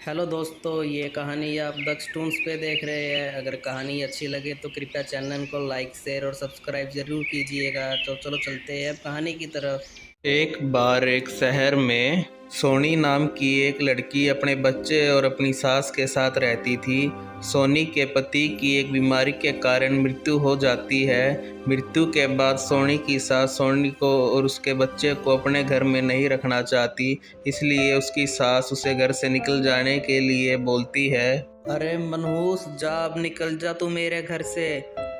Hello दोस्तों, ये कहानी आप दक्ष टून्स पे देख रहे हैं। अगर कहानी अच्छी लगे तो कृपया चैनल को लाइक शेयर और सब्सक्राइब जरूर कीजिएगा। तो चलो चलते हैं अब कहानी की तरफ। एक बार एक शहर में सोनी नाम की एक लड़की अपने बच्चे और अपनी सास के साथ रहती थी। सोनी के पति की एक बीमारी के कारण मृत्यु हो जाती है। मृत्यु के बाद सोनी की सास सोनी को और उसके बच्चे को अपने घर में नहीं रखना चाहती, इसलिए उसकी सास उसे घर से निकल जाने के लिए बोलती है। अरे मनहूस, जा अब निकल जा तू मेरे घर से।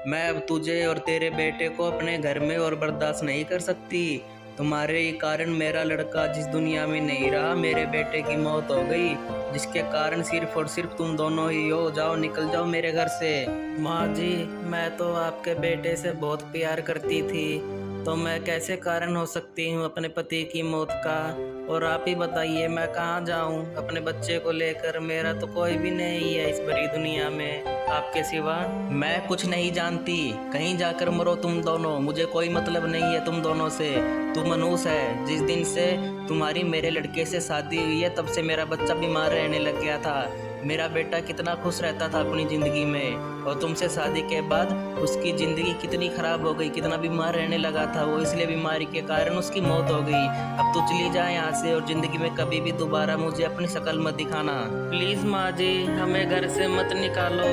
मैं अब तुझे और तेरे बेटे को अपने घर में और बर्दाश्त नहीं कर सकती। तुम्हारे ही कारण मेरा लड़का जिस दुनिया में नहीं रहा, मेरे बेटे की मौत हो गई, जिसके कारण सिर्फ और सिर्फ तुम दोनों ही हो। जाओ, निकल जाओ मेरे घर से। माँ जी, मैं तो आपके बेटे से बहुत प्यार करती थी, तो मैं कैसे कारण हो सकती हूँ अपने पति की मौत का। और आप ही बताइए, मैं कहाँ जाऊँ अपने बच्चे को लेकर? मेरा तो कोई भी नहीं है इस बड़ी दुनिया में आपके सिवा। मैं कुछ नहीं जानती, कहीं जाकर मरो तुम दोनों, मुझे कोई मतलब नहीं है तुम दोनों से। तू मनूस है। जिस दिन से तुम्हारी मेरे लड़के से शादी हुई है, तब से मेरा बच्चा बीमार रहने लग गया था। मेरा बेटा कितना खुश रहता था अपनी ज़िंदगी में, और तुमसे शादी के बाद उसकी ज़िंदगी कितनी ख़राब हो गई, कितना बीमार रहने लगा था वो, इसलिए बीमारी के कारण उसकी मौत हो गई। अब तो चली जा यहाँ से, और ज़िंदगी में कभी भी दोबारा मुझे अपनी शक्ल मत दिखाना। प्लीज़ माँ जी, हमें घर से मत निकालो,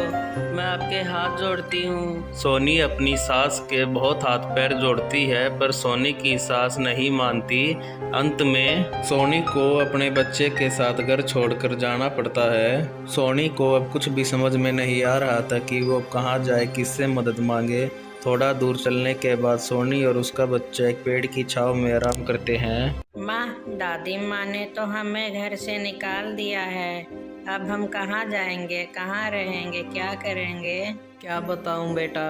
मैं आपके हाथ जोड़ती हूँ। सोनी अपनी सास के बहुत हाथ पैर जोड़ती है, पर सोनी की सास नहीं मानती। अंत में सोनी को अपने बच्चे के साथ घर छोड़कर जाना पड़ता है। सोनी को अब कुछ भी समझ में नहीं आ रहा था कि वो अब कहाँ जाए, किससे मदद मांगे। थोड़ा दूर चलने के बाद सोनी और उसका बच्चा एक पेड़ की छांव में आराम करते हैं। माँ, दादी माँ ने तो हमें घर से निकाल दिया है। अब हम कहाँ जाएंगे, कहाँ रहेंगे, क्या करेंगे? क्या बताऊं बेटा,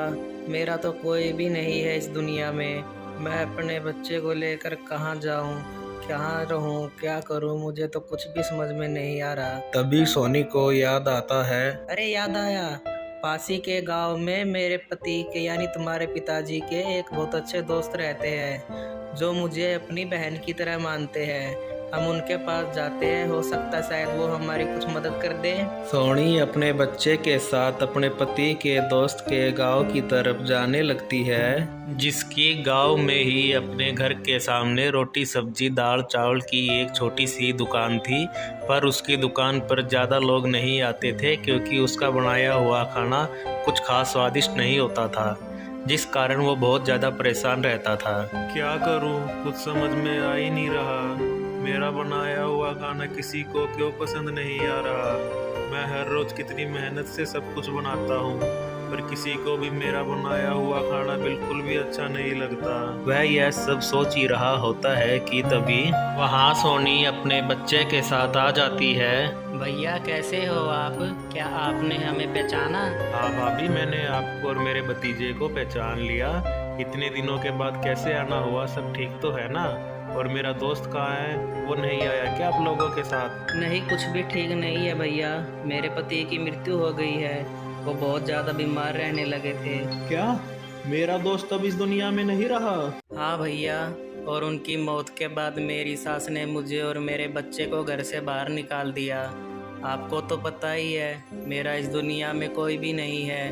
मेरा तो कोई भी नहीं है इस दुनिया में। मैं अपने बच्चे को लेकर कहाँ जाऊं, कहाँ रहूं, क्या करूं, मुझे तो कुछ भी समझ में नहीं आ रहा। तभी सोनी को याद आता है। अरे याद आया, पासी के गांव में मेरे पति के यानी तुम्हारे पिताजी के एक बहुत अच्छे दोस्त रहते हैं, जो मुझे अपनी बहन की तरह मानते हैं। हम उनके पास जाते हैं, हो सकता शायद वो हमारी कुछ मदद कर दे। सोनी अपने बच्चे के साथ अपने पति के दोस्त के गांव की तरफ जाने लगती है, जिसकी गांव में ही अपने घर के सामने रोटी सब्जी दाल चावल की एक छोटी सी दुकान थी। पर उसकी दुकान पर ज़्यादा लोग नहीं आते थे, क्योंकि उसका बनाया हुआ खाना कुछ खास स्वादिष्ट नहीं होता था, जिस कारण वो बहुत ज़्यादा परेशान रहता था। क्या करूं, कुछ समझ में आ ही नहीं रहा। मेरा बनाया हुआ खाना किसी को क्यों पसंद नहीं आ रहा। मैं हर रोज कितनी मेहनत से सब कुछ बनाता हूँ, पर किसी को भी मेरा बनाया हुआ खाना बिल्कुल भी अच्छा नहीं लगता। वह यह सब सोच ही रहा होता है कि तभी वहाँ सोनी अपने बच्चे के साथ आ जाती है। भैया, कैसे हो आप? क्या आपने हमें पहचाना? हाँ भाभी, मैंने आपको और मेरे भतीजे को पहचान लिया। इतने दिनों के बाद कैसे आना हुआ, सब ठीक तो है ना? और मेरा दोस्त कहाँ है, वो नहीं आया क्या आप लोगों के साथ? नहीं, कुछ भी ठीक नहीं है भैया। मेरे पति की मृत्यु हो गई है, वो बहुत ज़्यादा बीमार रहने लगे थे। क्या मेरा दोस्त अब इस दुनिया में नहीं रहा? हाँ भैया, और उनकी मौत के बाद मेरी सास ने मुझे और मेरे बच्चे को घर से बाहर निकाल दिया। आपको तो पता ही है, मेरा इस दुनिया में कोई भी नहीं है,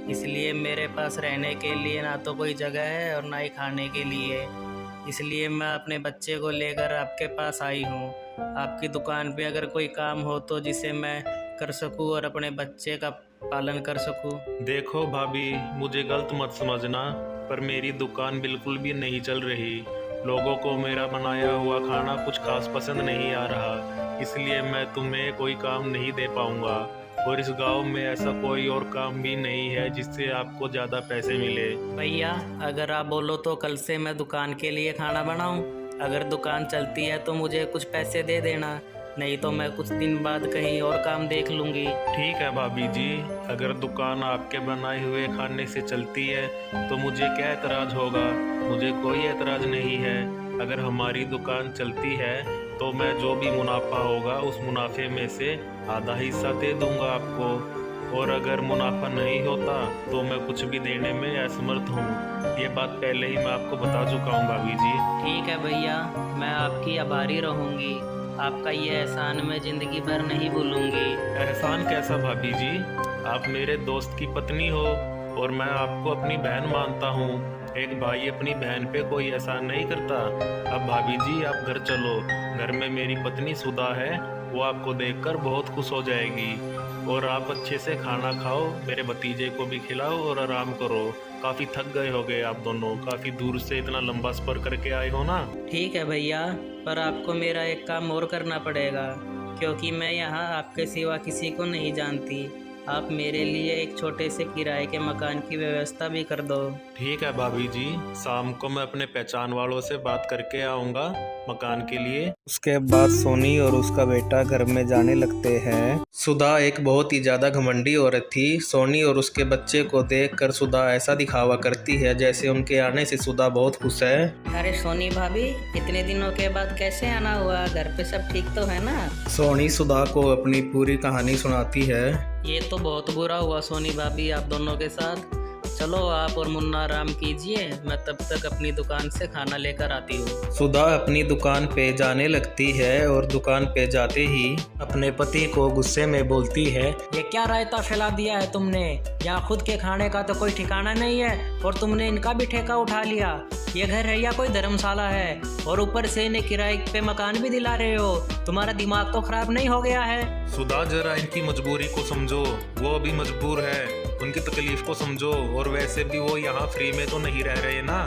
इसलिए मेरे पास रहने के लिए ना तो कोई जगह है और ना ही खाने के लिए। इसलिए मैं अपने बच्चे को लेकर आपके पास आई हूँ। आपकी दुकान पे अगर कोई काम हो तो जिसे मैं कर सकूँ और अपने बच्चे का पालन कर सकूँ। देखो भाभी, मुझे गलत मत समझना, पर मेरी दुकान बिल्कुल भी नहीं चल रही। लोगों को मेरा बनाया हुआ खाना कुछ खास पसंद नहीं आ रहा, इसलिए मैं तुम्हें कोई काम नहीं दे पाऊंगा। और इस गांव में ऐसा कोई और काम भी नहीं है जिससे आपको ज़्यादा पैसे मिले। भैया, अगर आप बोलो तो कल से मैं दुकान के लिए खाना बनाऊं। अगर दुकान चलती है तो मुझे कुछ पैसे दे देना, नहीं तो मैं कुछ दिन बाद कहीं और काम देख लूँगी। ठीक है भाभी जी, अगर दुकान आपके बनाए हुए खाने से चलती है तो मुझे क्या एतराज़ होगा। मुझे कोई एतराज़ नहीं है। अगर हमारी दुकान चलती है तो मैं जो भी मुनाफा होगा उस मुनाफे में से आधा हिस्सा दे दूंगा आपको। और अगर मुनाफा नहीं होता तो मैं कुछ भी देने में असमर्थ हूँ। ये बात पहले ही मैं आपको बता चुका हूँ भाभी जी। ठीक है भैया, मैं आपकी आभारी रहूँगी। आपका ये एहसान मैं ज़िंदगी भर नहीं भूलूंगी। एहसान कैसा भाभी जी? आप मेरे दोस्त की पत्नी हो और मैं आपको अपनी बहन मानता हूँ। एक भाई अपनी बहन पे कोई एहसान नहीं करता। अब भाभी जी आप घर चलो, घर में मेरी पत्नी सुधा है, वो आपको देखकर बहुत खुश हो जाएगी। और आप अच्छे से खाना खाओ, मेरे भतीजे को भी खिलाओ और आराम करो। काफ़ी थक गए होगे आप दोनों, काफ़ी दूर से इतना लंबा सफ़र करके आए हो ना। ठीक है भैया, पर आपको मेरा एक काम और करना पड़ेगा, क्योंकि मैं यहाँ आपके सिवा किसी को नहीं जानती। आप मेरे लिए एक छोटे से किराए के मकान की व्यवस्था भी कर दो। ठीक है भाभी जी, शाम को मैं अपने पहचान वालों से बात करके आऊँगा मकान के लिए। उसके बाद सोनी और उसका बेटा घर में जाने लगते हैं। सुधा एक बहुत ही ज़्यादा घमंडी औरत थी। सोनी और उसके बच्चे को देखकर सुधा ऐसा दिखावा करती है जैसे उनके आने से सुधा बहुत खुश है। अरे सोनी भाभी, इतने दिनों के बाद कैसे आना हुआ? घर पे सब ठीक तो है ना? सोनी सुधा को अपनी पूरी कहानी सुनाती है। ये तो बहुत बुरा हुआ सोनी भाभी आप दोनों के साथ। चलो आप और मुन्ना आराम कीजिए, मैं तब तक अपनी दुकान से खाना लेकर आती हूँ। सुधा अपनी दुकान पे जाने लगती है और दुकान पे जाते ही अपने पति को गुस्से में बोलती है, ये क्या रायता फैला दिया है तुमने? यहाँ खुद के खाने का तो कोई ठिकाना नहीं है और तुमने इनका भी ठेका उठा लिया। ये घर है या कोई धर्मशाला है? और ऊपर से इन्हें किराए पे मकान भी दिला रहे हो। तुम्हारा दिमाग तो खराब नहीं हो गया है? सुधा जरा इनकी मजबूरी को समझो, वो अभी मजबूर है, उनकी तकलीफ को समझो। और वैसे भी वो यहाँ फ्री में तो नहीं रह रहे ना,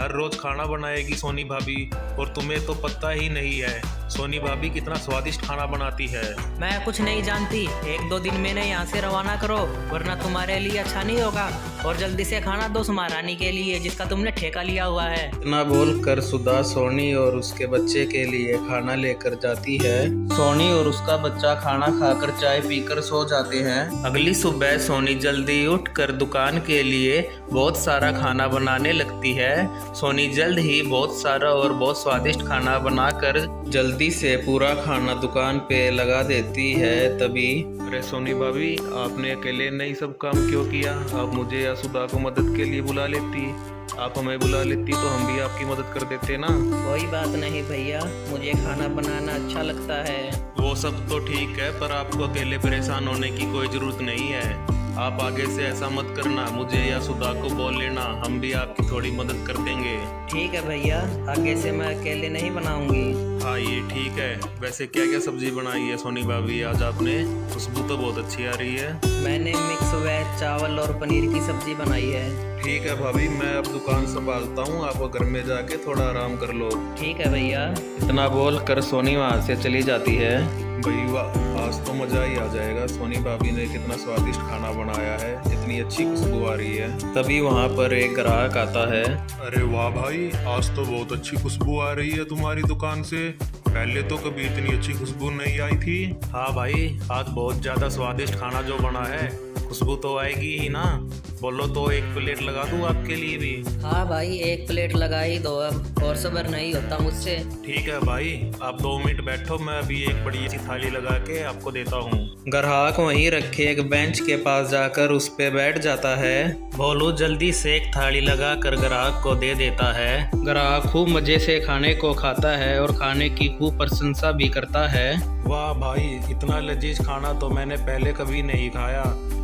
हर रोज खाना बनाएगी सोनी भाभी। और तुम्हें तो पता ही नहीं है सोनी भाभी कितना स्वादिष्ट खाना बनाती है। मैं कुछ नहीं जानती, 1-2 दिन में यहाँ से रवाना करो, वरना तुम्हारे लिए अच्छा नहीं होगा। और जल्दी से खाना दो महारानी के लिए, जिसका तुमने ठेका लिया हुआ है। इतना बोलकर सुधा सोनी और उसके बच्चे के लिए खाना लेकर जाती है। सोनी और उसका बच्चा खाना खाकर चाय पीकर सो जाते हैं। अगली सुबह सोनी जल्दी उठकर दुकान के लिए बहुत सारा खाना बनाने लगती है। सोनी जल्द ही बहुत सारा और बहुत स्वादिष्ट खाना बनाकर जल्दी से पूरा खाना दुकान पे लगा देती है। तभी अरे सोनी भाभी, आपने अकेले नहीं सब काम क्यों किया? आप मुझे या सुधा को मदद के लिए बुला लेती। आप हमें बुला लेती तो हम भी आपकी मदद कर देते ना। कोई बात नहीं भैया, मुझे खाना बनाना अच्छा लगता है। वो सब तो ठीक है, पर आपको अकेले परेशान होने की कोई जरूरत नहीं है। आप आगे से ऐसा मत करना, मुझे या सुधा को बोल लेना, हम भी आपकी थोड़ी मदद कर देंगे। ठीक है भैया, आगे से मैं अकेले नहीं बनाऊंगी। हाँ ये ठीक है। वैसे क्या क्या सब्जी बनाई है सोनी भाभी आज आपने? खुशबू तो बहुत अच्छी आ रही है। मैंने मिक्स वेज चावल और पनीर की सब्जी बनाई है। ठीक है भाभी, मैं अब दुकान संभालता हूँ, आप घर में जाके थोड़ा आराम कर लो। ठीक है भैया। इतना बोल कर सोनी वहाँ से चली जाती है। भाई वाह, आज तो मजा ही आ जाएगा। सोनी भाभी ने कितना स्वादिष्ट खाना बनाया है, इतनी अच्छी खुशबू आ रही है। तभी वहाँ पर एक ग्राहक आता है। अरे वाह भाई, आज तो बहुत अच्छी खुशबू आ रही है तुम्हारी दुकान से। पहले तो कभी इतनी अच्छी खुशबू नहीं आई थी। हाँ भाई, आज बहुत ज्यादा स्वादिष्ट खाना जो बना है, खुशबू तो आएगी ही ना। बोलो तो एक प्लेट लगा दूँ आपके लिए भी? हाँ भाई, 1 प्लेट लगा ही दो, अब और सब्र नहीं होता मुझसे। ठीक है भाई, आप 2 मिनट बैठो, मैं अभी एक बड़ी सी थाली लगा के आपको देता हूँ। ग्राहक वहीं रखे एक बेंच के पास जाकर उस पे बैठ जाता है। भोलू जल्दी से एक थाली लगा कर ग्राहक को दे देता है। ग्राहक खूब मजे से खाने को खाता है और खाने की खूब प्रशंसा भी करता है। वाह भाई, इतना लजीज खाना तो मैंने पहले कभी नहीं खाया,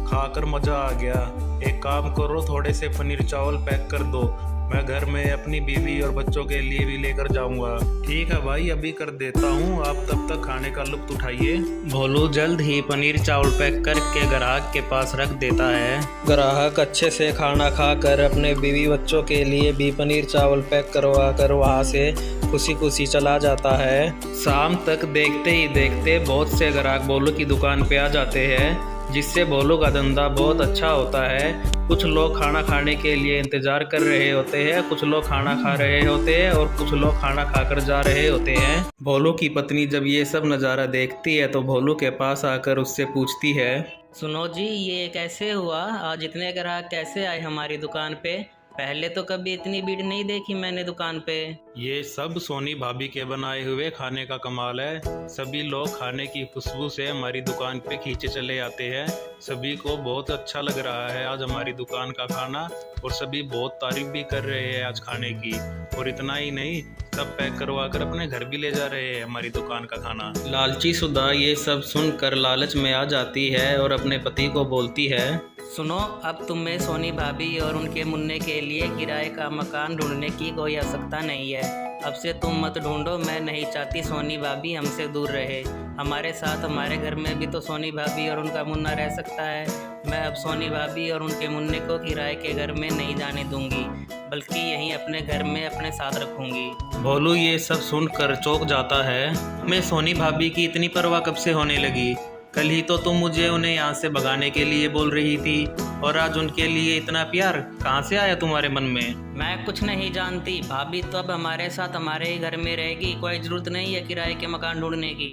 खाकर मजा आ गया। एक काम करो, थोड़े से पनीर चावल पैक कर दो, मैं घर में अपनी बीवी और बच्चों के लिए भी लेकर जाऊंगा। ठीक है भाई, अभी कर देता हूँ, आप तब तक खाने का लुत्फ उठाइए। भोलू जल्द ही पनीर चावल पैक करके ग्राहक के पास रख देता है। ग्राहक अच्छे से खाना खाकर अपने बीवी बच्चों के लिए भी पनीर चावल पैक करवा कर वहाँ से खुशी खुशी चला जाता है। शाम तक देखते ही देखते बहुत से ग्राहक भोलू की दुकान पे आ जाते हैं, जिससे भोलू का धंधा बहुत अच्छा होता है। कुछ लोग खाना खाने के लिए इंतज़ार कर रहे होते हैं, कुछ लोग खाना खा रहे होते हैं और कुछ लोग खाना खाकर जा रहे होते हैं। भोलू की पत्नी जब ये सब नज़ारा देखती है तो भोलू के पास आकर उससे पूछती है, सुनो जी, ये कैसे हुआ? आज इतने ग्राहक कैसे आए हमारी दुकान पे? पहले तो कभी इतनी भीड़ नहीं देखी मैंने दुकान पे। ये सब सोनी भाभी के बनाए हुए खाने का कमाल है। सभी लोग खाने की खुशबू से हमारी दुकान पे खींचे चले आते हैं। सभी को बहुत अच्छा लग रहा है आज हमारी दुकान का खाना, और सभी बहुत तारीफ भी कर रहे हैं आज खाने की। और इतना ही नहीं, सब पैक करवा कर अपने घर भी ले जा रहे हैं हमारी दुकान का खाना। लालची सुधा ये सब सुनकर लालच में आ जाती है और अपने पति को बोलती है, सुनो, अब तुम्हें सोनी भाभी और उनके मुन्ने के लिए किराए का मकान ढूंढने की कोई आवश्यकता नहीं है। अब से तुम मत ढूंढो, मैं नहीं चाहती सोनी भाभी हमसे दूर रहे। हमारे साथ हमारे घर में भी तो सोनी भाभी और उनका मुन्ना रह सकता है। मैं अब सोनी भाभी और उनके मुन्ने को किराए के घर में नहीं जाने दूंगी, बल्कि यहीं अपने घर में अपने साथ रखूंगी। भोलू ये सब सुनकर चौंक जाता है। मैं सोनी भाभी की इतनी परवाह कब से होने लगी? कल ही तो तुम मुझे उन्हें यहाँ से भगाने के लिए बोल रही थी, और आज उनके लिए इतना प्यार कहाँ से आया तुम्हारे मन में? मैं कुछ नहीं जानती, भाभी तो अब हमारे साथ हमारे ही घर में रहेगी। कोई ज़रूरत नहीं है किराए के मकान ढूंढने की।